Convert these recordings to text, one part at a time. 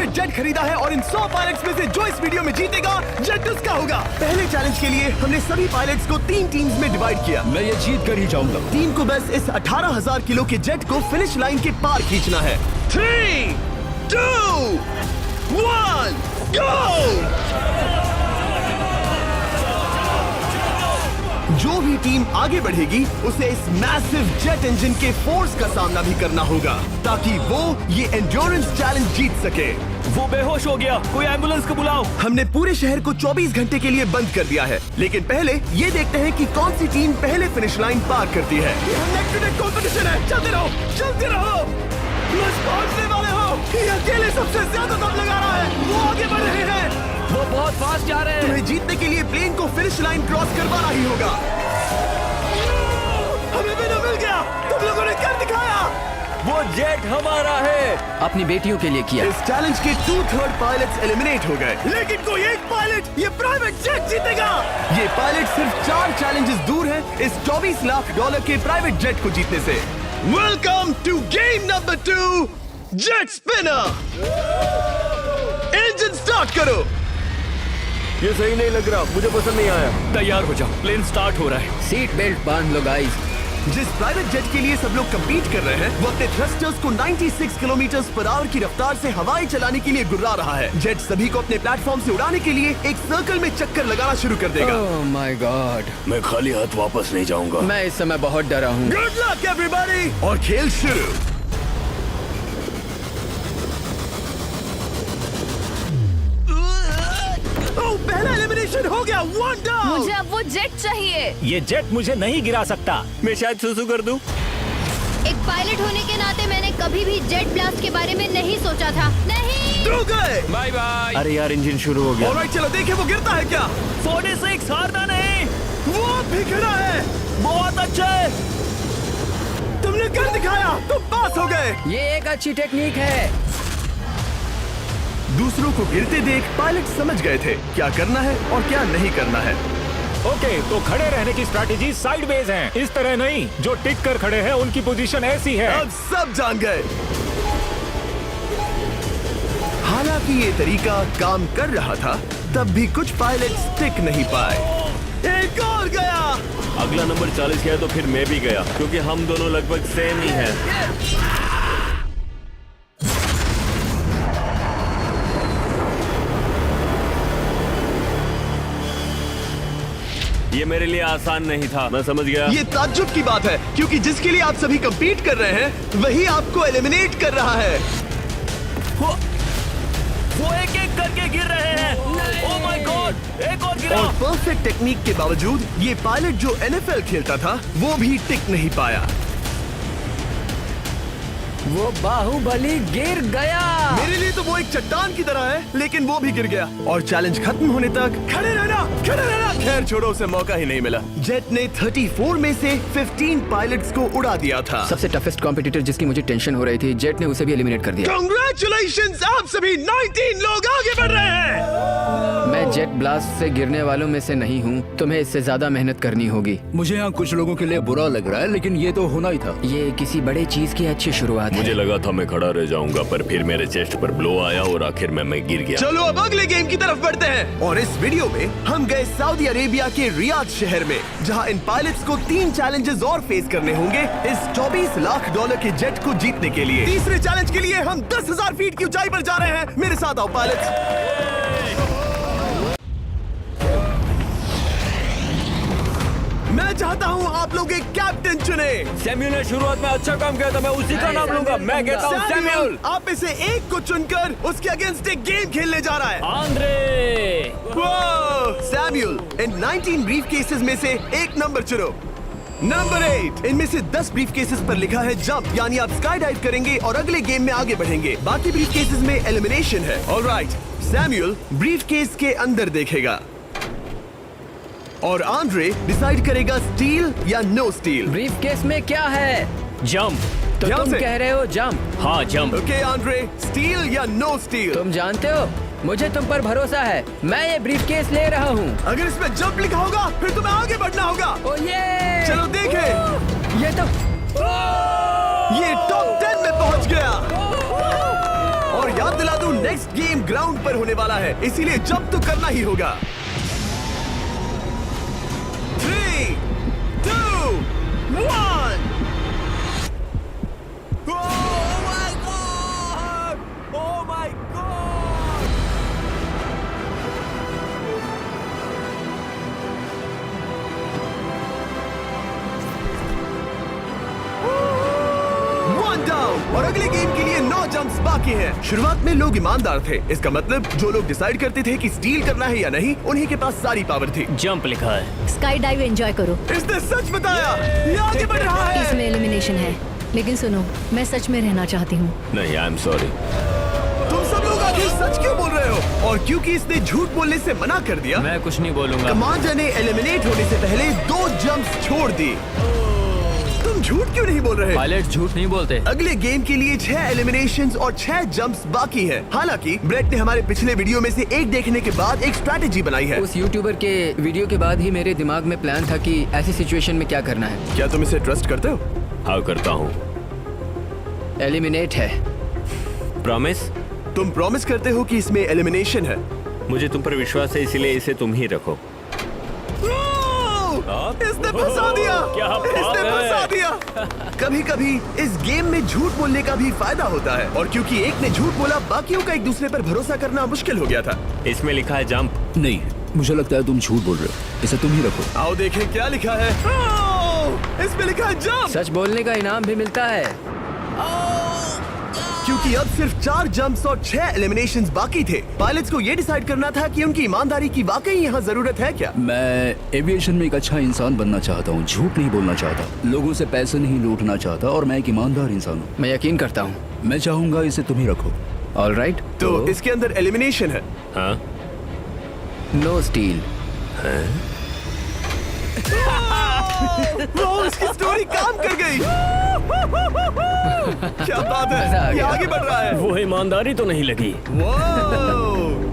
Private jet खरीदा है और इन 100 पायलट्स में से जो इस वीडियो में जीतेगा जेट उसका होगा। पहले चैलेंज के लिए हमने सभी पायलट्स को 3 टीम्स में डिवाइड किया। मैं ये जीत कर ही जाऊंगा। टीम को बस इस 18,000 किलो के जेट को फिनिश लाइन के पार खींचना है। 3, 2, 1, गो! जो भी टीम आगे बढ़ेगी उसे इस मैसिव जेट इंजन के फोर्स का सामना भी करना होगा ताकि वो ये एंड्योरेंस चैलेंज जीत सके। वो बेहोश हो गया, कोई एम्बुलेंस को बुलाओ। हमने पूरे शहर को 24 घंटे के लिए बंद कर दिया है, लेकिन पहले ये देखते हैं कि कौन सी टीम पहले फिनिश लाइन पार करती है। नेक टू नेक कंपटीशन है, चलते रहो, चलते रहो। बस पहुंचने वाले हो। ये अकेले सबसे ज्यादा दम लगा रहा है, वो आगे बढ़ रहे हैं। वो बहुत फास्ट जा रहे हैं। तुम्हें जीतने के लिए प्लेन को फिनिश लाइन क्रॉस करवाना ही होगा। हमें विनर मिल गया, तुम लोगों ने कर दिखाया। वो जेट हमारा है। अपनी बेटियों के लिए किया। इस चैलेंज के 2/3 पायलट्स एलिमिनेट हो गए, लेकिन कोई एक पायलट ये प्राइवेट जेट जीतेगा। ये पायलट सिर्फ 4 चैलेंजेस दूर है इस $24 लाख के प्राइवेट जेट को जीतने से। Welcome to game number 2, jet spinner. Engine start करो। ये सही नहीं लग रहा, मुझे पसंद नहीं आया। तैयार हो जाओ, प्लेन स्टार्ट हो रहा है। सीट बेल्ट बांध लो गाइस। जिस प्राइवेट जेट के लिए सब लोग कम्पीट कर रहे हैं वो अपने थ्रस्टर्स को 96 किलोमीटर/आवर की रफ्तार से हवाएं चलाने के लिए गुर्रा रहा है। जेट सभी को अपने प्लेटफॉर्म से उड़ाने के लिए एक सर्कल में चक्कर लगाना शुरू कर देगा। ओह माय गॉड, मैं खाली हाथ वापस नहीं जाऊंगा। मैं इस समय बहुत डरा हूँ। गुड लक एवरीबॉडी, और खेल शुरू। पहला एलिमिनेशन हो गया, 1 डाउन। मुझे अब वो जेट चाहिए। ये जेट मुझे नहीं गिरा सकता। मैं शायद सुसु कर दूं। एक पायलट होने के नाते मैंने कभी भी जेट ब्लास्ट के बारे में नहीं सोचा था। नहीं। दो गए। Bye bye. अरे यार, इंजन शुरू हो गया। ऑलराइट, चलो देखें वो गिरता है क्या। 46, हारना नहीं। वो भी गिरा है। बहुत अच्छे। तुमने कर दिखाया, तुम पास हो गए। ये एक अच्छी टेक्निक है। दूसरों को गिरते देख पायलट समझ गए थे क्या करना है और क्या नहीं करना है। ओके, तो खड़े रहने की स्ट्रैटेजी साइडवेज है, इस तरह नहीं। जो टिक कर खड़े हैं उनकी पोजीशन ऐसी है। अब सब जान गए। हालांकि ये तरीका काम कर रहा था, तब भी कुछ पायलट टिक नहीं पाए। एक और गया। अगला नंबर 40 है तो फिर मैं भी गया, क्योंकि हम दोनों लगभग सेम ही हैं। ये मेरे लिए आसान नहीं था, मैं समझ गया। ये ताज्जुब की बात है, क्योंकि जिसके लिए आप सभी कंपीट कर रहे हैं वही आपको एलिमिनेट कर रहा है। वो एक एक करके गिर रहे हैं। ओह माय गॉड, एक और गिरा। और परफेक्ट टेक्निक के बावजूद ये पायलट जो NFL खेलता था वो भी टिक नहीं पाया। वो बाहुबली गिर गया। मेरे लिए तो वो एक चट्टान की तरह है, लेकिन वो भी गिर गया। और चैलेंज खत्म होने तक खड़े रहना, खड़े रहना। खैर छोड़ो, उसे मौका ही नहीं मिला। जेट ने 34 में से 15 पायलट्स को उड़ा दिया था। सबसे टफेस्ट कॉम्पिटिटर जिसकी मुझे टेंशन हो रही थी, जेट ने उसे भी एलिमिनेट कर दिया। कांग्रेचुलेशंस, आप सभी 19 लोग आगे बढ़ रहे हैं। मैं जेट ब्लास्ट से गिरने वालों में से नहीं हूँ, तुम्हें इससे ज्यादा मेहनत करनी होगी। मुझे यहाँ कुछ लोगों के लिए बुरा लग रहा है, लेकिन ये तो होना ही था। ये किसी बड़े चीज की अच्छी शुरुआत है। मुझे लगा था मैं खड़ा रह जाऊंगा, पर फिर मेरे चेस्ट पर ब्लो आया और आखिर में मैं गिर गया। चलो अब अगले गेम की तरफ बढ़ते हैं। और इस वीडियो में हम गए सऊदी अरेबिया के रियाद शहर में, जहां इन पायलट्स को 3 चैलेंजेस और फेस करने होंगे इस $24 लाख के जेट को जीतने के लिए। तीसरे चैलेंज के लिए हम 10,000 फीट की ऊंचाई पर जा रहे हैं। मेरे साथ आओ पायलट्स। मैं चाहता हूँ आप लोग एक कैप्टन चुने। सैम्यूल ने शुरुआत में अच्छा काम किया था, मैं उसी का नाम लूंगा। मैं कहता हूँ सैम्यूल। आप में से एक को चुनकर उसके अगेंस्ट एक गेम खेलने जा रहा है। आंद्रे। सैम्यूल, इन 19 ब्रीफ केसेस में से एक नंबर चुनो। नंबर 8। इनमें से 10 ब्रीफ केसेस पर लिखा है जंप, यानी आप स्काई डाइव करेंगे और अगले गेम में आगे बढ़ेंगे। बाकी ब्रीफ केसेस में एलिमिनेशन है। ऑलराइट, सैम्यूल ब्रीफ केस के अंदर देखेगा और आंद्रे डिसाइड करेगा स्टील या नो स्टील। ब्रीफ केस में क्या है? जंप। तो ध्यान तुम से। कह रहे हो जंप? हाँ, जंप। ओके आंद्रे, स्टील या नो स्टील? तुम जानते हो, मुझे तुम पर भरोसा है। मैं ये ब्रीफ केस ले रहा हूँ। अगर इसमें जंप लिखा होगा फिर तुम्हें आगे बढ़ना होगा। ओ ये चलो देखें। ये तो ये टॉप 10 में पहुंच गया। और याद दिला दूं, नेक्स्ट गेम ग्राउंड पर होने वाला है, इसीलिए जंप तो करना ही होगा। 3, 2, 1। और अगले गेम के लिए 9 जंप्स बाकी हैं। शुरुआत में लोग ईमानदार थे, इसका मतलब जो लोग डिसाइड करते थे कि स्टील करना है या नहीं, उन्हीं के पास सारी पावर थी। जंप लिखा है। स्काई डाइव एंजॉय करो। इसने सच बताया, ये आगे बढ़ रहा है। इसमें एलिमिनेशन है, लेकिन सुनो, मैं सच में रहना चाहती हूँ। नहीं, आई एम सॉरी। तुम सब लोग आखिर सच क्यों बोल रहे हो? और क्योंकि इसने झूठ बोलने से मना कर दिया, मैं कुछ नहीं बोलूंगा। कमांडर ने एलिमिनेट होने से पहले 2 जंप्स छोड़ दी। तुम झूठ क्यों नहीं बोल रहे? पायलट झूठ नहीं बोलते। अगले गेम के लिए 6 एलिमिनेशंस और 6 जंप्स बाकी हैं। हालांकि ब्रेट ने हमारे पिछले वीडियो में से एक देखने के बाद एक स्ट्रैटेजी बनाई है। उस यूट्यूबर के वीडियो के बाद ही मेरे दिमाग में प्लान था कि ऐसी सिचुएशन में क्या करना है। क्या तुम इसे ट्रस्ट करते हो? हाँ, करता हूँ। एलिमिनेट है। प्रॉमिस? तुम प्रॉमिस करते हो कि इसमें एलिमिनेशन है? मुझे तुम पर विश्वास है, इसलिए इसे तुम ही रखो। इसने फंसा दिया। क्या बात इसने है? फंसा दिया। कभी-कभी इस गेम में झूठ बोलने का भी फायदा होता है, और क्योंकि एक ने झूठ बोला, बाकियों का एक दूसरे पर भरोसा करना मुश्किल हो गया था। इसमें लिखा है जंप। नहीं, मुझे लगता है तुम झूठ बोल रहे हो। इसे तुम ही रखो। आओ देखें क्या लिखा है। इसमें लिखा है जंप। सच बोलने का इनाम भी मिलता है। क्योंकि अब सिर्फ 4 जंप्स और 6 एलिमिनेशंस बाकी थे, पायलट्स को ये डिसाइड करना था कि उनकी ईमानदारी की वाकई यहाँ जरूरत है क्या। मैं एविएशन में एक अच्छा इंसान बनना चाहता हूँ, झूठ नहीं बोलना चाहता, लोगों से पैसे नहीं लूटना चाहता, और मैं एक ईमानदार इंसान हूँ। मैं यकीन करता हूँ। मैं चाहूंगा इसे तुम ही रखो। All right. तो इसके अंदर एलिमिनेशन है। हाँ। No steal. वो उसकी स्टोरी काम कर गई। क्या बात मजा आ है, ये गया। आगे बढ़ रहा है। वो ईमानदारी तो नहीं लगी।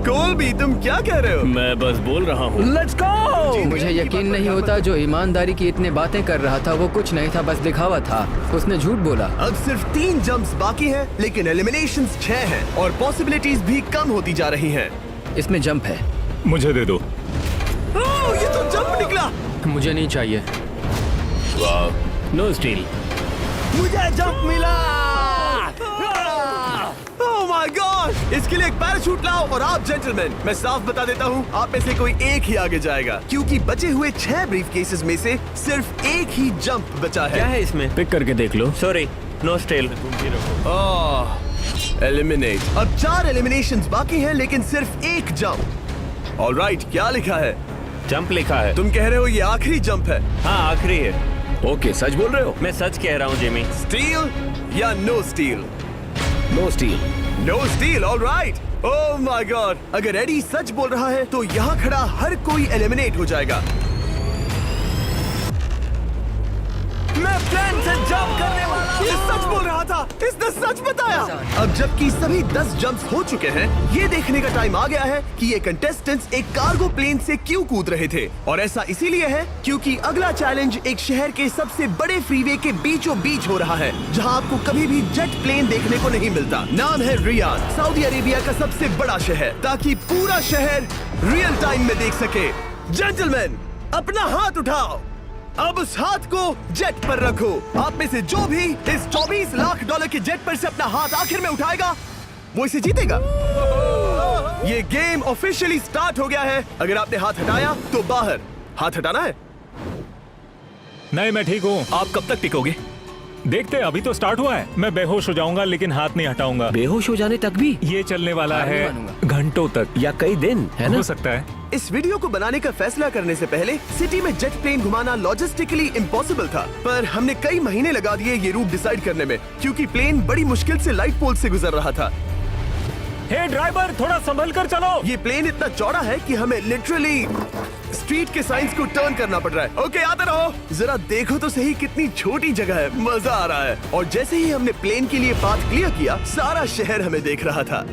कोलबी, तुम क्या कह रहे हो? मैं बस बोल रहा हूँ। Let's go. मुझे यकीन नहीं होता जो ईमानदारी की इतने बातें कर रहा था वो कुछ नहीं था, बस दिखावा था। उसने झूठ बोला। अब सिर्फ 3 जंप्स बाकी हैं, लेकिन एलिमिनेशंस 6 हैं और पॉसिबिलिटीज भी कम होती जा रही हैं। इसमें जंप है। मुझे दे दो। ये तो जंप निकला। मुझे नहीं चाहिए। No steel. मुझे जंप मिला। ओह माय गॉड! इसके लिए एक पैराशूट लाओ। और आप जेंटलमैन, मैं साफ बता देता हूँ, आप में से कोई एक ही आगे जाएगा, क्योंकि बचे हुए 6 ब्रीफकेसेस में से सिर्फ एक ही जंप बचा है। क्या है इसमें? पिक करके देख लो। Sorry, no steel. एलिमिनेट। अब 4 एलिमिनेशंस बाकी हैं, लेकिन सिर्फ एक जंप। ऑलराइट, क्या लिखा है? जंप लिखा है। तुम कह रहे हो ये आखिरी जंप है? हाँ, आखिरी है। ओके, सच बोल रहे हो? मैं सच कह रहा हूँ जिमी। स्टील या no steal? No steal. No steal. Alright. Oh my god! अगर एडी सच बोल रहा है तो यहाँ खड़ा हर कोई एलिमिनेट हो जाएगा। मैं प्लान से जंप करने वाला हूँ। ये सच बोल रहा था, इसने सच बताया। अब जबकि सभी 10 जंप्स हो चुके हैं, ये देखने का टाइम आ गया है कि ये कंटेस्टेंट्स एक कार्गो प्लेन से क्यों कूद रहे थे। और ऐसा इसीलिए है क्योंकि अगला चैलेंज एक शहर के सबसे बड़े फ्रीवे के बीचों बीच हो रहा है, जहाँ आपको कभी भी जेट प्लेन देखने को नहीं मिलता। नाम है रियाद, सऊदी अरेबिया का सबसे बड़ा शहर, ताकि पूरा शहर रियल टाइम में देख सके। जेंटलमैन, अपना हाथ उठाओ। अब उस हाथ को जेट पर रखो। आप में से जो भी इस 24 लाख डॉलर के जेट पर से अपना हाथ आखिर में उठाएगा, वो इसे जीतेगा। ये गेम ऑफिशियली स्टार्ट हो गया है। अगर आपने हाथ हटाया तो बाहर। हाथ हटाना है। नहीं, मैं ठीक हूँ। आप कब तक टिकोगे? देखते हैं, अभी तो स्टार्ट हुआ है। मैं बेहोश हो जाऊंगा, लेकिन हाथ नहीं हटाऊंगा। बेहोश हो जाने तक भी? ये चलने वाला हार नहीं है मानूंगा। घंटों तक या कई दिन, है ना? हो सकता है। इस वीडियो को बनाने का फैसला करने से पहले सिटी में जेट प्लेन घुमाना लॉजिस्टिकली इम्पॉसिबल था, पर हमने कई महीने लगा दिए ये रूट डिसाइड करने में, क्योंकि प्लेन बड़ी मुश्किल से लाइट पोल से गुजर रहा था। हे ड्राइवर, थोड़ा संभल कर चलो। ये प्लेन इतना चौड़ा है कि हमें लिटरली स्ट्रीट के साइंस को टर्न करना पड़ रहा है। ओके, आते रहो। जरा देखो तो सही कितनी छोटी जगह है, मजा आ रहा है। और जैसे ही हमने प्लेन के लिए पाथ क्लियर किया, सारा शहर हमें देख रहा था।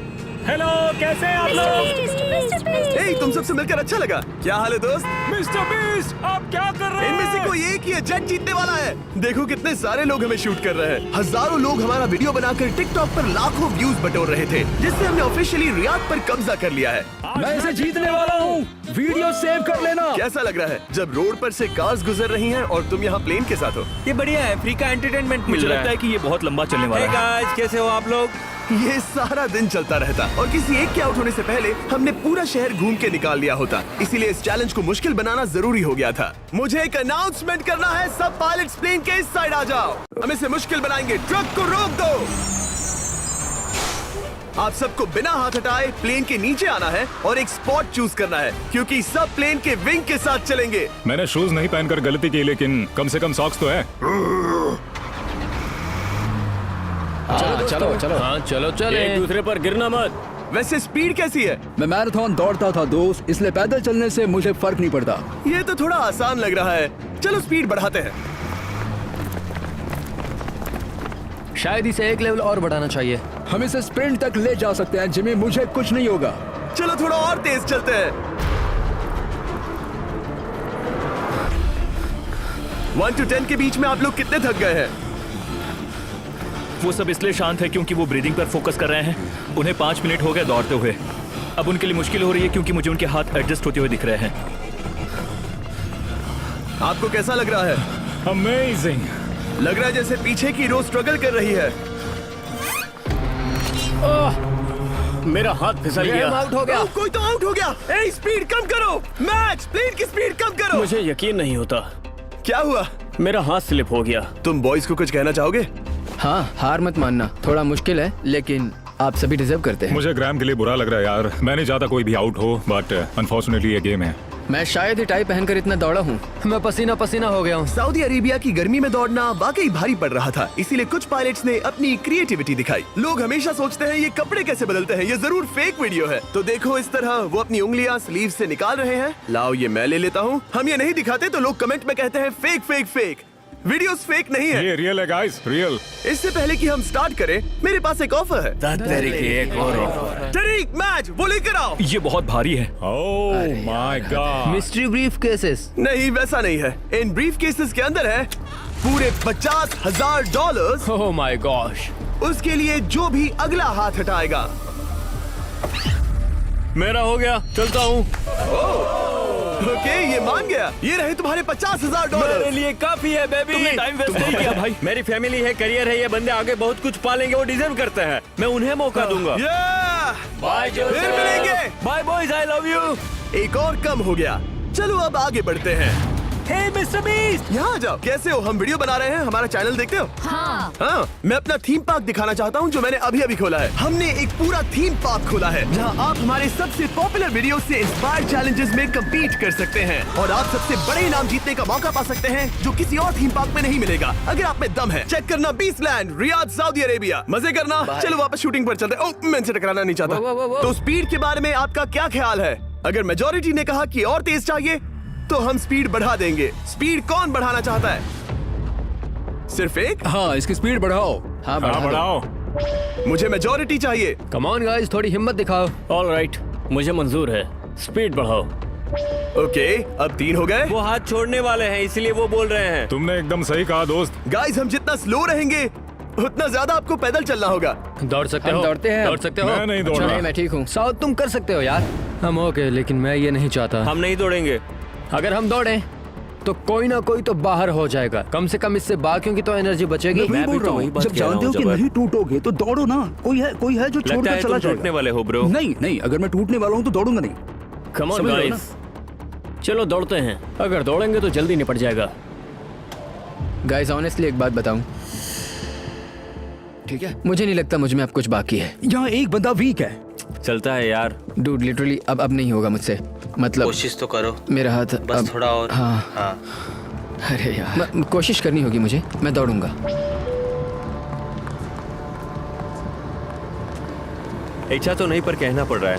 हेलो, कैसे हैं आप लोग? ए, तुम सबसे मिलकर अच्छा लगा। क्या हाल है दोस्त? मिस्टर बीस्ट, आप क्या कर रहे इनमें से हैं? कोई एक ही जेट जीतने वाला है। देखो कितने सारे लोग हमें शूट कर रहे हैं। हजारों लोग हमारा वीडियो बनाकर टिकटॉक पर लाखों व्यूज बटोर रहे थे, जिससे हमने ऑफिशियली रियाद पर कब्जा कर लिया है। मैं इसे जीतने वाला हूँ। वीडियो सेव कर लेना। कैसा लग रहा है जब रोड पर से कार्स गुजर रही हैं और तुम यहाँ प्लेन के साथ हो? ये बढ़िया है, फ्री का एंटरटेनमेंट मिल रहा है। कि ये बहुत लंबा चलने वाला है। गाइस, कैसे हो आप लोग? ये सारा दिन चलता रहता और किसी एक के आउट होने से पहले हमने पूरा शहर घूम के निकाल लिया होता। इसीलिए इस चैलेंज को मुश्किल बनाना जरूरी हो गया था। मुझे एक अनाउंसमेंट करना है। सब पायलट्स प्लेन के इस साइड आ जाओ। हम इसे मुश्किल बनाएंगे। ट्रक को रोक दो। आप सबको बिना हाथ हटाए प्लेन के नीचे आना है और एक स्पॉट चूज करना है, क्योंकि सब प्लेन के विंग के साथ चलेंगे। मैंने शूज नहीं पहनकर गलती की, लेकिन कम से कम सॉक्स तो है। चलो हाँ चलो चले, एक दूसरे पर गिरना मत। वैसे स्पीड कैसी है? मैं मैराथन दौड़ता था दोस्त, इसलिए पैदल चलने से मुझे फर्क नहीं पड़ता। ये तो थोड़ा आसान लग रहा है। चलो स्पीड बढ़ाते हैं। शायद इसे एक लेवल और बढ़ाना चाहिए। हम इसे स्प्रिंट तक ले जा सकते हैं जिमी, मुझे कुछ नहीं होगा। चलो थोड़ा और तेज चलते हैं। 1 to 10 के बीच में आप लोग कितने थक गए हैं? वो सब इसलिए शांत है क्योंकि वो ब्रीदिंग पर फोकस कर रहे हैं। उन्हें 5 मिनट हो गए दौड़ते हुए। अब उनके लिए मुश्किल हो रही है क्योंकि मुझे उनके हाथ एडजस्ट होते हुए दिख रहे हैं। आपको कैसा लग रहा है? अमेजिंग। लग रहा है जैसे पीछे की रो स्ट्रगल कर रही है। मेरा हाथ फिसल गया। आउट हो गया। कोई तो आउट हो गया। ए, स्पीड कम करो। मैक्स, प्लेन की स्पीड कम करो। मुझे यकीन नहीं होता, क्या हुआ? मेरा हाथ स्लिप हो गया। तुम बॉयज को कुछ कहना चाहोगे? हाँ, हार मत मानना। थोड़ा मुश्किल है, लेकिन आप सभी डिजर्व करते हैं। मुझे ग्राम के लिए बुरा लग रहा है यार। मैं नहीं चाहता कोई भी आउट हो, बट अनफॉर्चुनेटली ये गेम है। मैं शायद ही टाई पहनकर इतना दौड़ा हूँ। मैं पसीना पसीना हो गया हूँ। सऊदी अरेबिया की गर्मी में दौड़ना वाकई भारी पड़ रहा था, इसीलिए कुछ पायलट्स ने अपनी क्रिएटिविटी दिखाई। लोग हमेशा सोचते हैं ये कपड़े कैसे बदलते हैं, ये जरूर फेक वीडियो है। तो देखो इस तरह वो अपनी उंगलियां स्लीव से निकाल रहे हैं। लाओ ये मैं ले लेता हूँ। हम ये नहीं दिखाते तो लोग कमेंट में कहते हैं fake fake fake. Videos fake नहीं है। ये रियल है गाइस, रियल। इससे पहले कि हम स्टार्ट करें, मेरे पास एक ऑफर है। एक और ऑफर। तरीक मैच वो लेकर आओ। ये बहुत भारी है। ओह my God. Mystery brief cases. नहीं वैसा नहीं है। इन ब्रीफ केसेस के अंदर है पूरे $50,000। Oh my gosh. उसके लिए जो भी अगला हाथ हटाएगा। मेरा हो गया, चलता हूँ। ओके, ये मान गया। ये रहे तुम्हारे मेरे $50,000। लिए काफी है बेबी। तुमने टाइम वेस्ट नहीं किया भाई। मेरी फैमिली है, करियर है, ये बंदे आगे बहुत कुछ पालेंगे, वो डिजर्व करते हैं। मैं उन्हें मौका दूंगा। बाय, फिर मिलेंगे। Bye boys, I love you. एक और कम हो गया। चलो अब आगे बढ़ते हैं। हे मिस्टर बीस्ट, यहाँ आ जाओ। कैसे हो? हम वीडियो बना रहे हैं। हमारा चैनल देखते हो? हाँ, मैं अपना थीम पार्क दिखाना चाहता हूँ जो मैंने अभी अभी खोला है। हमने एक पूरा थीम पार्क खोला है जहाँ आप हमारे सबसे पॉपुलर वीडियो से इंस्पायर्ड चैलेंजेस में कम्पीट कर सकते हैं और आप सबसे बड़े इनाम जीतने का मौका पा सकते हैं जो किसी और थीम पार्क में नहीं मिलेगा। अगर आप में दम है, चेक करना बीस्टलैंड, रियाद, सऊदी अरेबिया। मजे करना। चलो वापस शूटिंग पर चलते। ओह, मैं इनसे टकराना नहीं चाहता। तो स्पीड के बारे में आपका क्या ख्याल है? अगर मेजोरिटी ने कहा कि और तेज चाहिए तो हम स्पीड बढ़ा देंगे। स्पीड कौन बढ़ाना चाहता है? सिर्फ एक? हाँ, इसकी स्पीड बढ़ाओ। हाँ, बढ़ाओ। मुझे मेजोरिटी चाहिए। कम ऑन गाइस, थोड़ी हिम्मत दिखाओ। ऑल राइट, मुझे मंजूर है। स्पीड बढ़ाओ। ओके, अब 3 हो गए। वो हाथ छोड़ने वाले हैं, इसलिए वो बोल रहे हैं। तुमने एकदम सही कहा दोस्त। गाइस, हम जितना स्लो रहेंगे उतना ज्यादा आपको पैदल चलना होगा। दौड़ सकते हम हो? दौड़ते हैं। दौड़ सकते हो? मैं नहीं दौड़ अच्छा, रहा। नहीं, मैं ठीक हूँ। साउथ तुम कर सकते हो यार। हम ओके, लेकिन मैं ये नहीं चाहता। हम नहीं दौड़ेंगे। अगर हम दौड़े तो कोई ना कोई तो बाहर हो जाएगा। कम से कम इससे बाकियों की तो एनर्जी बचेगी। मैं भी बोल तो रहा वही हूँ, बात जब कह रहा जानते हो हूँ, कि जबर। नहीं टूटोगे तो दौड़ो ना। कोई है जो लगता छोड़कर है चला तुम टूटने जाएगा। वाले हो ब्रो। नहीं, अगर मैं टूटने वाला हूँ तो दौड़ूंगा नहीं। कम ऑन समझ रहे हो गाइस, चलो दौड़ते हैं। अगर दौड़ेंगे तो जल्दी निपट जाएगा। गाइस, ऑनेस्टली एक बात बताऊं, ठीक है? मुझे नहीं लगता मुझ में अब कुछ बाकी है। यहाँ एक बंदा वीक है। चलता है यार। डूड, लिटरली अब नहीं होगा मुझसे। मतलब कोशिश तो करो। मेरा हाथ बस अब, थोड़ा और। हाँ। अरे यार, कोशिश करनी होगी मुझे। मैं दौड़ूंगा। इच्छा तो नहीं पर कहना पड़ रहा है।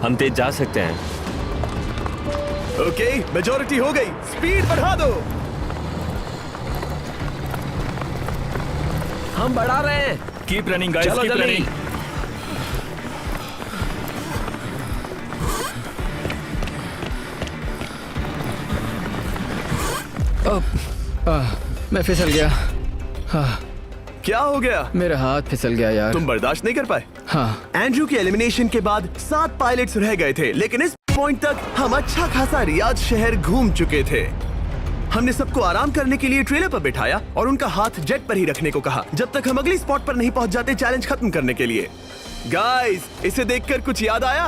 हम तेज जा सकते हैं। ओके, मेजोरिटी हो गई। स्पीड बढ़ा दो। हम बढ़ा रहे हैं। Keep running guys, keep running. मैं फिसल गया। क्या हो गया? मेरा हाथ फिसल गया यार। तुम बर्दाश्त नहीं कर पाए? हाँ। एंड्रू के एलिमिनेशन के बाद 7 पायलट्स रह गए थे, लेकिन इस पॉइंट तक हम अच्छा खासा रियाद शहर घूम चुके थे। हमने सबको आराम करने के लिए ट्रेलर पर बिठाया और उनका हाथ जेट पर ही रखने को कहा जब तक हम अगली स्पॉट पर नहीं पहुंच जाते चैलेंज खत्म करने के लिए। गाइस, इसे देखकर कुछ याद आया?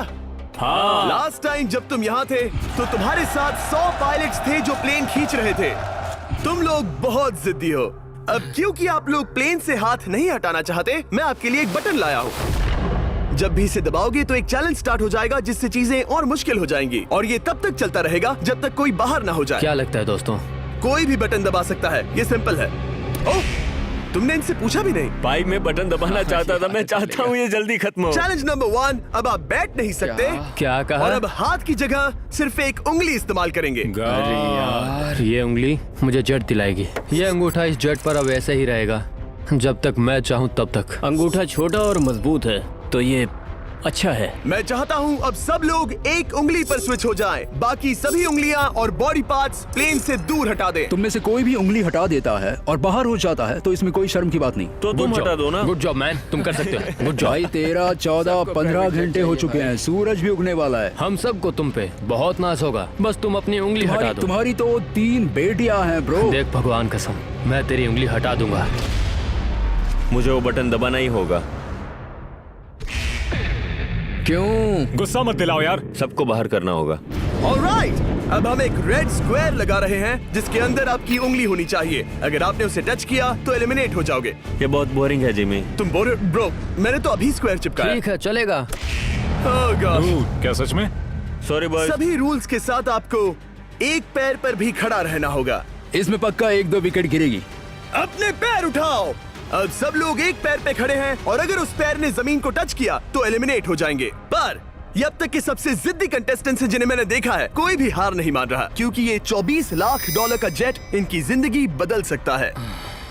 हाँ। लास्ट टाइम जब तुम यहाँ थे तो तुम्हारे साथ 100 पायलट्स थे जो प्लेन खींच रहे थे। तुम लोग बहुत जिद्दी हो। अब क्योंकि आप लोग प्लेन से हाथ नहीं हटाना चाहते, मैं आपके लिए एक बटन लाया हूँ। जब भी इसे दबाओगे तो एक चैलेंज स्टार्ट हो जाएगा जिससे चीजें और मुश्किल हो जाएंगी और ये तब तक चलता रहेगा जब तक कोई बाहर ना हो जाए। क्या लगता है दोस्तों? कोई भी बटन दबा सकता है, ये सिंपल है। ओह, तुमने इनसे पूछा भी नहीं। भाई मैं बटन दबाना चाहता था, मैं चाहता हूँ ये जल्दी खत्म हो। चैलेंज नंबर 1, अब आप बैठ नहीं सकते। क्या कहा? और अब हाथ की जगह सिर्फ एक उंगली इस्तेमाल करेंगे। अरे यार, ये उंगली मुझे जट दिलाएगी। ये अंगूठा इस जट पर अब ऐसे ही रहेगा जब तक मैं चाहूँ तब तक। अंगूठा छोटा और मजबूत है तो ये अच्छा है। मैं चाहता हूँ अब सब लोग एक उंगली पर स्विच हो जाएं, बाकी सभी उंगलियां और बॉडी पार्ट्स प्लेन से दूर हटा दें। तुम में से कोई भी उंगली हटा देता है और बाहर हो जाता है तो इसमें कोई शर्म की बात नहीं। तो तुम हटा दो ना। गुड जॉब मैन, तुम कर सकते हो। Good job. भाई 13, 14, 15 घंटे हो चुके हैं, सूरज भी उगने वाला है। हम सबको तुम पे बहुत नाज होगा, बस तुम अपनी उंगली हटा दो। तुम्हारी तो 3 बेटियां हैं ब्रो। देख भगवान कसम, मैं तेरी उंगली हटा दूंगा। मुझे वो बटन दबाना ही होगा। क्यों? गुस्सा मत दिलाओ यार। सबको बाहर करना होगा। ऑलराइट, अब हम एक रेड स्क्वायर लगा रहे हैं जिसके अंदर आपकी उंगली होनी चाहिए। अगर आपने उसे टच किया तो एलिमिनेट हो जाओगे। ये बहुत बोरिंग है जिमी। तुम ब्रो, मैंने तो अभी स्क्वायर चिपकाया। ठीक है, चलेगा। Oh gosh। क्या सच में? Sorry boys. सभी रूल्स के साथ आपको एक पैर पर भी खड़ा रहना होगा। इसमें पक्का 1-2 विकेट गिरेगी। अपने पैर उठाओ। अब सब लोग एक पैर पे खड़े हैं और अगर उस पैर ने जमीन को टच किया तो एलिमिनेट हो जाएंगे। पर ये अब तक के सबसे जिद्दी कंटेस्टेंट्स हैं जिन्हें मैंने देखा है। कोई भी हार नहीं मान रहा क्योंकि ये $24 लाख का जेट इनकी जिंदगी बदल सकता है।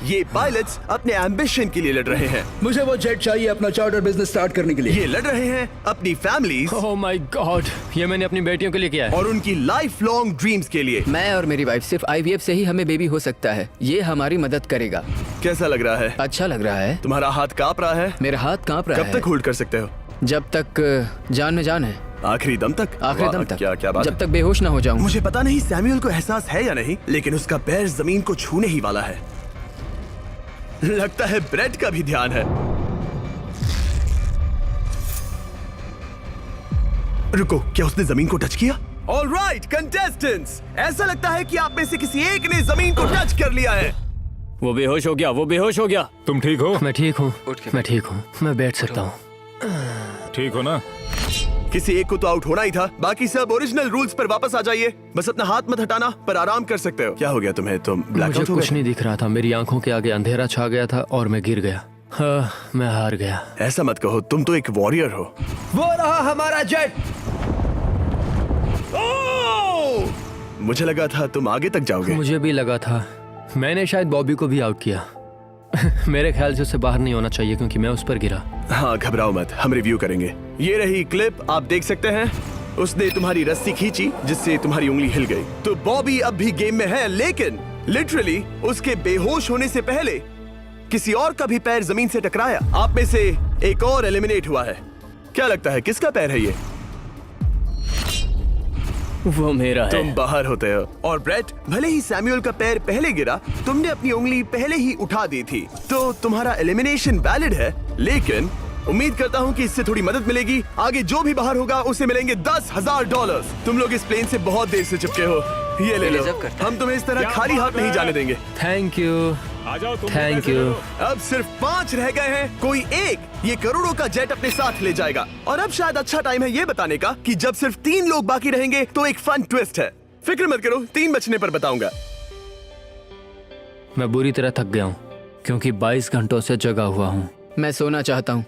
ये पायलट्स अपने एम्बिशन के लिए लड़ रहे हैं। मुझे वो जेट चाहिए अपना चार्टर बिजनेस स्टार्ट करने के लिए। ये लड़ रहे हैं अपनी फैमिलीज ओह माय गॉड, ये मैंने अपनी बेटियों के लिए किया है। और उनकी लाइफ लॉन्ग ड्रीम्स के लिए। मैं और मेरी वाइफ सिर्फ IVF से ही हमें बेबी हो सकता है। ये हमारी मदद करेगा। कैसा लग रहा है? अच्छा लग रहा है। तुम्हारा हाथ कांप रहा है? मेरा हाथ कांप रहा कब है। तक होल्ड कर सकते हो? जब तक जान में जान है। आखिरी दम तक? आखिरी वाह, दम तक। क्या बात जब है। तक बेहोश ना हो जाऊं। मुझे पता नहीं सैमुअल को एहसास है या नहीं, लेकिन उसका पैर जमीन को छूने ही वाला है। लगता है ब्रेड का भी ध्यान है। रुको, क्या उसने जमीन को टच किया? ऑलराइट कंटेस्टेंट्स, ऐसा लगता है कि आप में से किसी एक ने जमीन को टच कर लिया है। वो बेहोश हो गया, वो बेहोश हो गया। तुम ठीक हो? मैं ठीक हूँ, मैं ठीक हूँ, मैं बैठ सकता हूँ। ठीक हो ना? किसी एक को तो आउट होना ही था। बाकी सब ओरिजिनल रूल्स पर वापस आ जाइए। बस अपना हाथ मत हटाना, पर आराम कर सकते हो। क्या हो गया तुम्हें? तुम मुझे ब्लैकआउट हो कुछ गए? नहीं दिख रहा था, मेरी आंखों के आगे अंधेरा छा गया था और मैं गिर गया। हाँ, मैं हार गया। ऐसा मत कहो, तुम तो एक वॉरियर हो। वो रहा हमारा जेट। मुझे लगा था तुम आगे तक जाओगे। मुझे भी लगा था। मैंने शायद बॉबी को भी आउट किया। मेरे ख्याल से उसे बाहर नहीं होना चाहिए क्योंकि मैं उस पर गिरा। हाँ, घबराओ मत, हम रिव्यू करेंगे। ये रही क्लिप, आप देख सकते हैं। उसने तुम्हारी रस्सी खींची जिससे तुम्हारी उंगली हिल गई। तो बॉबी अब भी गेम में है, लेकिन लिटरली उसके बेहोश होने से पहले किसी और का भी पैर जमीन से टकराया। आप में से एक और एलिमिनेट हुआ है। क्या लगता है किसका पैर है ये? वो मेरा है। तुम बाहर होते हो। और ब्रेट, भले ही सैमुअल का पैर पहले गिरा, तुमने अपनी उंगली पहले ही उठा दी थी, तो तुम्हारा एलिमिनेशन वैलिड है। लेकिन उम्मीद करता हूँ कि इससे थोड़ी मदद मिलेगी। आगे जो भी बाहर होगा उसे मिलेंगे $10,000। तुम लोग इस प्लेन से बहुत देर से चिपके हो। ये ले लो, हम तुम्हें इस तरह खाली हाथ नहीं जाने देंगे। थैंक यू, आ जाओ तुम। Thank you. अब सिर्फ 5 रह गए हैं। कोई एक ये करोड़ों का जेट अपने साथ ले जाएगा। और अब शायद अच्छा टाइम है ये बताने का कि जब सिर्फ 3 लोग बाकी रहेंगे तो एक फन ट्विस्ट है। फिक्र मत करो, 3 बचने पर बताऊंगा। मैं बुरी तरह थक गया हूँ क्योंकि 22 घंटों से जगा हुआ हूँ। मैं सोना चाहता हूँ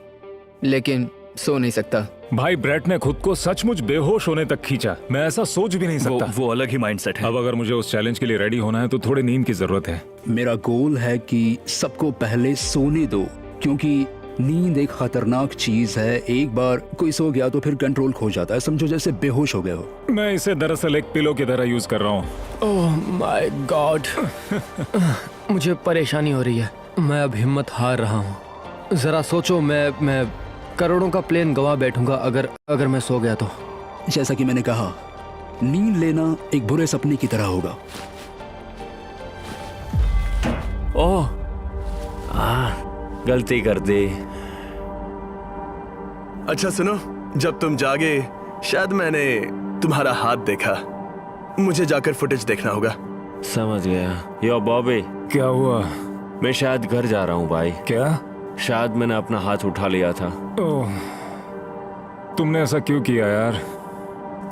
लेकिन सो नहीं सकता। भाई ब्रेट ने खुद को सचमुच बेहोश होने तक खींचा। मैं ऐसा सोच भी नहीं सकता। वो अलग ही माइंडसेट है। अब अगर मुझे उस चैलेंज के लिए रेडी होना है तो थोड़ी नींद की जरूरत है। मेरा गोल है कि सबको पहले सोने दो, क्योंकि नींद एक खतरनाक चीज है। एक बार कोई सो गया तो फिर कंट्रोल खो जाता है, समझो जैसे बेहोश हो गए हो। मैं इसे दरअसल एक पिलो की तरह यूज कर रहा हूँ। ओह माय गॉड, मुझे परेशानी हो रही है। मैं अब हिम्मत हार रहा हूँ। जरा सोचो, मैं करोड़ों का प्लेन गवा बैठूंगा अगर मैं सो गया तो। जैसा कि मैंने कहा, नींद लेना एक बुरे सपने की तरह होगा। ओह, गलती कर दी। अच्छा सुनो, जब तुम जागे शायद मैंने तुम्हारा हाथ देखा। मुझे जाकर फुटेज देखना होगा। समझ गया। यो बॉबी, क्या हुआ? मैं शायद घर जा रहा हूँ भाई। क्या? शायद मैंने अपना हाथ उठा लिया था। ओह, तुमने ऐसा क्यों किया यार?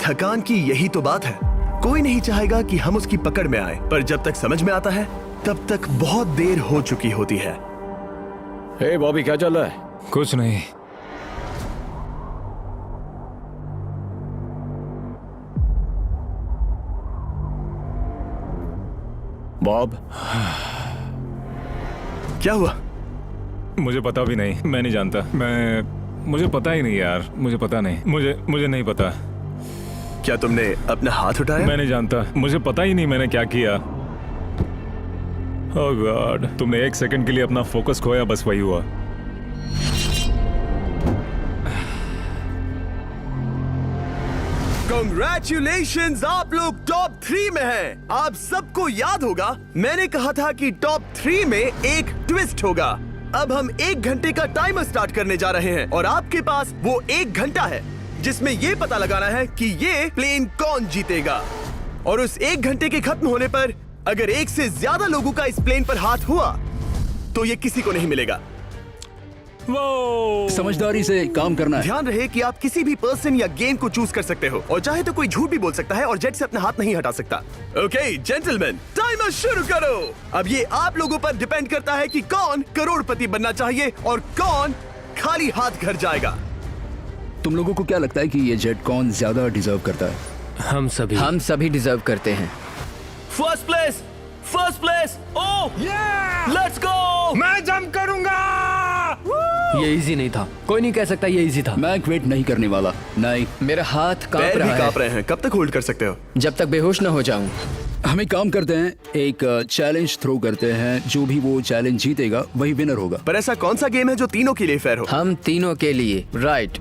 थकान की यही तो बात है। कोई नहीं चाहेगा कि हम उसकी पकड़ में आए, पर जब तक समझ में आता है तब तक बहुत देर हो चुकी होती है। हे बॉबी, क्या चल रहा है? कुछ नहीं। बॉब, क्या हुआ? मुझे पता भी नहीं, मैं नहीं जानता। मुझे पता ही नहीं यार, मुझे पता नहीं। मुझे नहीं पता। क्या तुमने अपना हाथ उठाया? मैं नहीं जानता, मुझे पता ही नहीं मैंने क्या किया। ओह गॉड, तुमने एक सेकंड के लिए अपना फोकस खोया, बस वही हुआ। Congratulations, आप लोग टॉप 3 में हैं। आप सबको याद होगा मैंने कहा था कि टॉप 3 में एक ट्विस्ट होगा। अब हम 1 घंटे का टाइमर स्टार्ट करने जा रहे हैं और आपके पास वो 1 घंटा है जिसमें ये पता लगाना है कि ये प्लेन कौन जीतेगा। और उस 1 घंटे के खत्म होने पर अगर एक से ज्यादा लोगों का इस प्लेन पर हाथ हुआ तो ये किसी को नहीं मिलेगा। समझदारी से काम करना है। ध्यान रहे कि आप किसी भी पर्सन या गेम को चूज कर सकते हो और चाहे तो कोई झूठ भी बोल सकता है और जेट से अपना हाथ नहीं हटा सकता। ओके जेंटलमैन, टाइमर शुरू करो। अब ये आप लोगों पर डिपेंड करता है कि कौन करोड़पति बनना चाहिए और कौन खाली हाथ घर जाएगा। तुम लोगों को क्या लगता है कि ये जेट कौन ज्यादा डिजर्व करता है? हम सभी डिजर्व करते हैं। First place. Oh, let's go. मैं जंप करूंगा। ये इजी नहीं था, कोई नहीं कह सकता ये इजी था। मैं क्विट नहीं करने वाला। नहीं, मेरा हाथ कांप पैर भी रहा कांप है। रहे हैं। कब तक होल्ड कर सकते हो? जब तक बेहोश न हो जाऊं। हम एक काम करते हैं, एक चैलेंज थ्रो करते हैं। जो भी वो चैलेंज जीतेगा वही विनर होगा। पर ऐसा कौन सा गेम है जो तीनों के लिए फेयर हो? हम तीनों के लिए, राइट।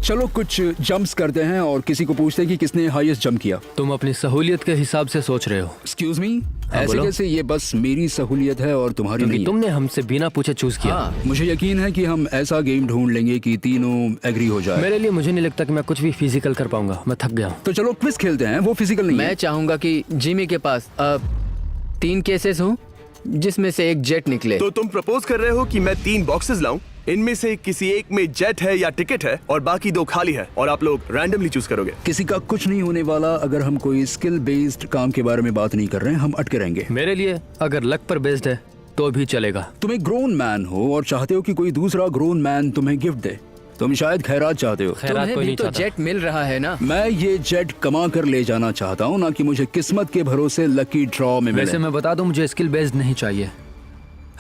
चलो कुछ जंप्स करते हैं और किसी को पूछते हैं कि किसने हाईएस्ट जंप किया। तुम अपनी सहूलियत के हिसाब से सोच रहे हो। एक्सक्यूज मी, ऐसे बोलो। कैसे? ये बस मेरी सहूलियत है और तुम्हारी क्योंकि नहीं है। तुमने हमसे बिना पूछे चूज किया। हाँ, मुझे यकीन है कि हम ऐसा गेम ढूंढ लेंगे कि तीनों एग्री हो जाए। मेरे लिए मुझे नहीं लगता कि मैं कुछ भी फिजिकल कर पाऊंगा, मैं थक गया हूँ। तो चलो क्विज खेलते हैं। वो फिजिकल नहीं मैं है। चाहूंगा कि जिमी के पास 3 केसेस हों जिसमें से एक जेट निकले। तो तुम प्रपोज कर रहे हो कि मैं 3 बॉक्सेस लाऊं, इनमें से किसी एक में जेट है या टिकट है और बाकी 2 खाली है और आप लोग रैंडमली चूज करोगे। किसी का कुछ नहीं होने वाला। अगर हम कोई स्किल बेस्ड काम के बारे में बात नहीं कर रहे हैं, हम अटके रहेंगे। मेरे लिए अगर लक पर बेस्ड है तो भी चलेगा। तुम एक ग्रोन मैन हो और चाहते हो कि कोई दूसरा ग्रोन मैन तुम्हें गिफ्ट दे। तुम शायद खैरात चाहते हो। खैरात तुम्हें कोई भी नहीं तो चाहता। जेट मिल रहा है ना। मैं ये जेट कमा कर ले जाना चाहता हूँ, ना कि मुझे किस्मत के भरोसे लकी ड्रॉ में मिले। वैसे मैं बता दूं, मुझे स्किल बेस्ड नहीं चाहिए।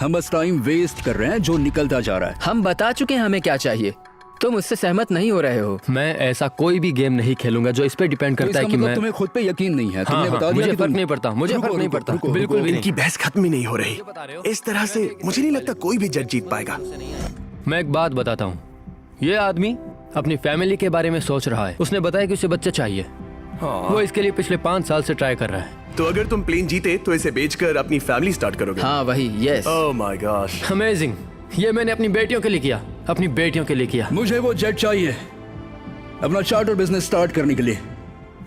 हम बस टाइम वेस्ट कर रहे हैं जो निकलता जा रहा है। हम बता चुके हैं हमें क्या चाहिए। तुम उससे सहमत नहीं हो रहे हो। मैं ऐसा कोई भी गेम नहीं खेलूंगा जो इस पे डिपेंड तो करता इसका है कि मतलब मैं तुम्हें खुद पे यकीन नहीं है। तुमने बता दिया मुझे कि फर्क तुम- नहीं पड़ता, मुझे रुको, फर्क नहीं रुको, पड़ता, रुको, बिल्कुल रुको। भी इनकी बहस खत्म ही नहीं हो रही। इस तरह से मुझे नहीं लगता कोई भी जेट जीत पाएगा। मैं एक बात बताता हूँ। ये आदमी अपनी फैमिली के बारे में सोच रहा है। उसने बताया कि उसे बच्चा चाहिए। वो इसके लिए पिछले 5 साल से ट्राई कर रहा है। तो अगर तुम प्लेन जीते तो इसे बेचकर अपनी फैमिली स्टार्ट करोगे? हाँ वही, yes. Oh my gosh. Amazing. ये मैंने अपनी बेटियों के लिए किया, अपनी बेटियों के लिए किया। मुझे वो जेट चाहिए अपना चार्टर बिजनेस स्टार्ट करने के लिए।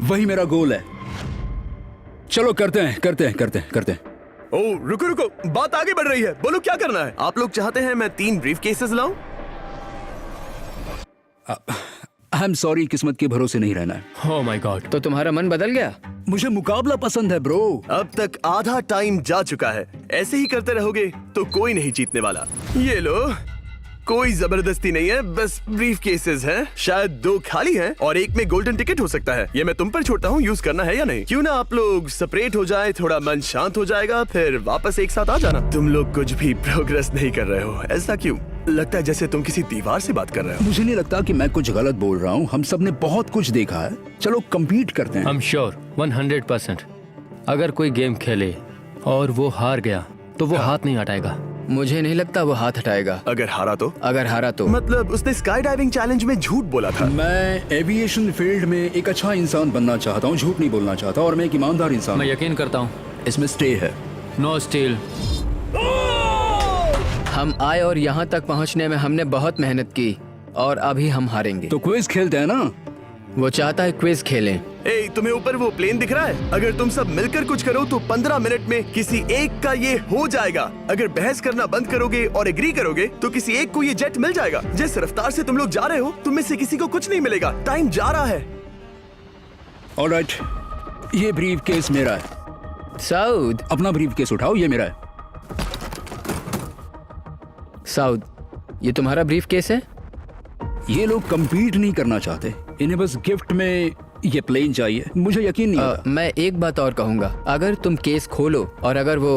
वही मेरा गोल है। चलो करते हैं। ओह रुको, बात आगे बढ़ रही है। बोलो क्या करना है? आप लोग चाहते हैं मैं 3 ब्रीफ केसेस लाऊं? आई एम सॉरी, किस्मत के भरोसे नहीं रहना है। ओह माय गॉड। तो तुम्हारा मन बदल गया? मुझे मुकाबला पसंद है ब्रो। अब तक आधा टाइम जा चुका है। ऐसे ही करते रहोगे तो कोई नहीं जीतने वाला। ये लो, कोई जबरदस्ती नहीं है, बस ब्रीफ केसेस हैं। शायद 2 खाली हैं और एक में गोल्डन टिकट हो सकता है। ये मैं तुम पर छोड़ता हूँ, यूज करना है या नहीं। क्यों ना आप लोग सेपरेट हो जाए, थोड़ा मन शांत हो जाएगा, फिर वापस एक साथ आ जाना। तुम लोग कुछ भी प्रोग्रेस नहीं कर रहे हो, ऐसा क्यों? लगता है जैसे तुम किसी दीवार से बात कर रहे हो। मुझे नहीं लगता कि मैं कुछ गलत बोल रहा हूँ। हम सब ने बहुत कुछ देखा है। चलो कम्पीट करते हैं। I am sure 100%। अगर कोई गेम खेले और वो हार गया तो वो हाथ नहीं हटाएगा। मुझे नहीं लगता वो हाथ हटाएगा। अगर हारा तो? अगर हारा तो मतलब उसने स्काई डाइविंग चैलेंज में झूठ बोला था। मैं एविएशन फील्ड में एक अच्छा इंसान बनना चाहता हूँ, झूठ नहीं बोलना चाहता, और मैं एक ईमानदार इंसान मैं हूँ। यकीन करता हूँ। इसमें स्टे है। No steal. हम आए और यहाँ तक पहुँचने में हमने बहुत मेहनत की और अभी हम हारेंगे। तो क्विज खेलते हैं ना? वो चाहता है क्विज खेलें। ए, तुम्हें ऊपर वो प्लेन दिख रहा है? अगर तुम सब मिलकर कुछ करो तो 15 मिनट में किसी एक का ये हो जाएगा। अगर बहस करना बंद करोगे और एग्री करोगे तो किसी एक को ये जेट मिल जाएगा। जिस रफ्तार से तुम लोग जा रहे हो, तुम में से किसी को कुछ नहीं मिलेगा। टाइम जा रहा है। ऑलराइट, ये ब्रीफ केस मेरा है। साउद, अपना ब्रीफ केस उठाओ, ये मेरा है। साउद, ये तुम्हारा ब्रीफ केस है? ये लोग compete नहीं करना चाहते, इन्हें बस गिफ्ट में ये प्लेन चाहिए। मुझे यकीन नहीं होता। मैं एक बात और कहूंगा, अगर तुम केस खोलो और अगर वो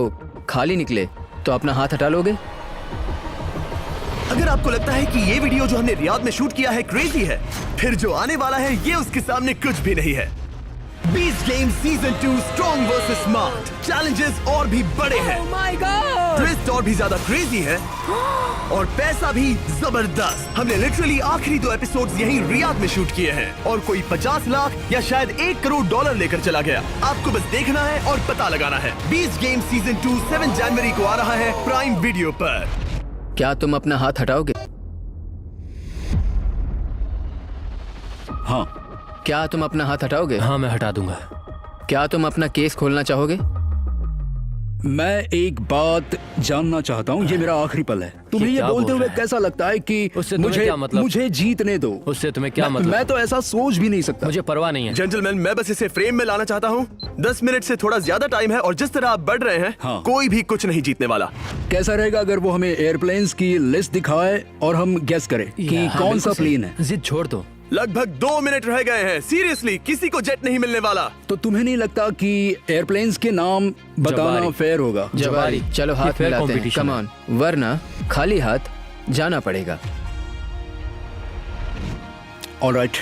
खाली निकले तो अपना हाथ हटा लोगे? अगर आपको लगता है कि ये वीडियो जो हमने रियाद में शूट किया है क्रेजी है, फिर जो आने वाला है ये उसके सामने कुछ भी नहीं है। Beast game season 2 strong versus smart. Challenges और भी बड़े हैं। ट्विस्ट और भी ज्यादा क्रेजी है और पैसा भी जबरदस्त। हमने लिटरली आखिरी 2 एपिसोड्स यहीं रियाद में शूट किए हैं और कोई 50 लाख या शायद $1 करोड़ लेकर चला गया। आपको बस देखना है और पता लगाना है। बीस्ट गेम सीजन 2 7 जनवरी को आ रहा है प्राइम वीडियो पर। क्या तुम अपना हाथ हटाओगे? हाँ। क्या तुम अपना हाथ हटाओगे? हाँ, मैं हटा दूंगा। क्या तुम अपना केस खोलना चाहोगे? मैं एक बात जानना चाहता हूँ, ये मेरा आखिरी पल है। तुम्हें ये क्या बोलते बोल हुए रहा है? कैसा लगता है कि उससे तुम्हें क्या मतलब? मुझे जीतने दो। उससे तुम्हें क्या मतलब? मैं तो ऐसा सोच भी नहीं सकता। मुझे परवाह नहीं है। जेंटलमैन, मैं बस इसे फ्रेम में लाना चाहता हूँ। 10 मिनट से थोड़ा ज्यादा टाइम है और जिस तरह आप बढ़ रहे हैं, हाँ। कोई भी कुछ नहीं जीतने वाला। कैसा रहेगा अगर वो हमें एयरप्लेन्स की लिस्ट दिखाए और हम गेस करें कि हाँ, कौन सा बिल्कुल सही। प्लेन है? जिद छोड़ दो। लगभग 2 मिनट रह गए हैं। सीरियसली, किसी को जेट नहीं मिलने वाला। तो तुम्हें नहीं लगता कि एयरप्लेन्स के नाम बताना जवारी। फेयर होगा? जवारी। चलो ये हाथ fair मिलाते हैं। competition कम है। ऑन, वरना खाली हाथ जाना पड़ेगा। ऑलराइट,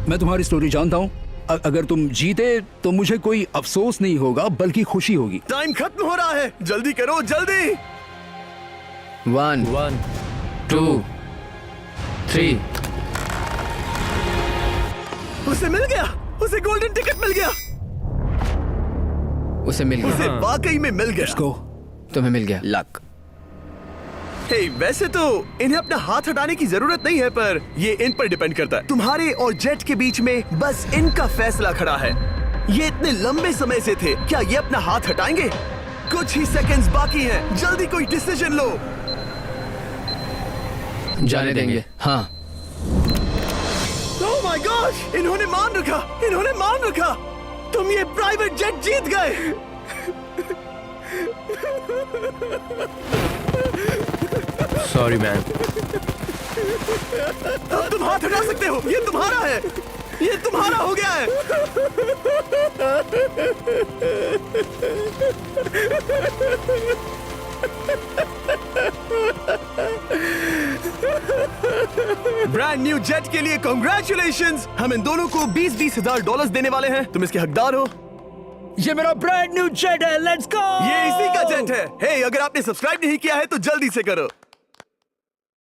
मैं तुम्हारी स्टोरी जानता हूँ। अगर तुम जीते तो मुझे कोई अफसोस नहीं होगा बल्कि खुशी होगी। टाइम खत्म हो रहा है, जल्दी करो, जल्दी। 1 1 2 3। उसे मिल गया, उसे गोल्डन टिकट मिल गया। उसे मिल गया। उसे वाकई में मिल गया। इसको तुम्हें मिल गया। लक। हे, वैसे तो इन्हें अपना हाथ हटाने की जरूरत नहीं है, पर ये इन पर डिपेंड करता है। तुम्हारे और जेट के बीच में बस इनका फैसला खड़ा है। ये इतने लंबे समय से थे, क्या ये अपना हाथ हटाएंगे? कुछ ही सेकंड्स बाकी हैं, जल्दी कोई डिसीजन लो। जाने देंगे। हाँ। ओह माय गॉड, इन्होंने मान रखा, इन्होंने मान रखा। तुम ये प्राइवेट जेट जीत गए। Sorry man. अब तुम हाथ हटा सकते हो, ये तुम्हारा है, ये तुम्हारा हो गया है। ब्रांड न्यू जेट के लिए कांग्रेचुलेशंस। हम इन दोनों को $20,000 $20,000 देने वाले हैं। तुम इसके हकदार हो। ये मेरा ब्रांड न्यू जेट है, लेट्स गो। ये इसी का जेट है। हे, अगर आपने सब्सक्राइब नहीं किया है तो जल्दी से करो।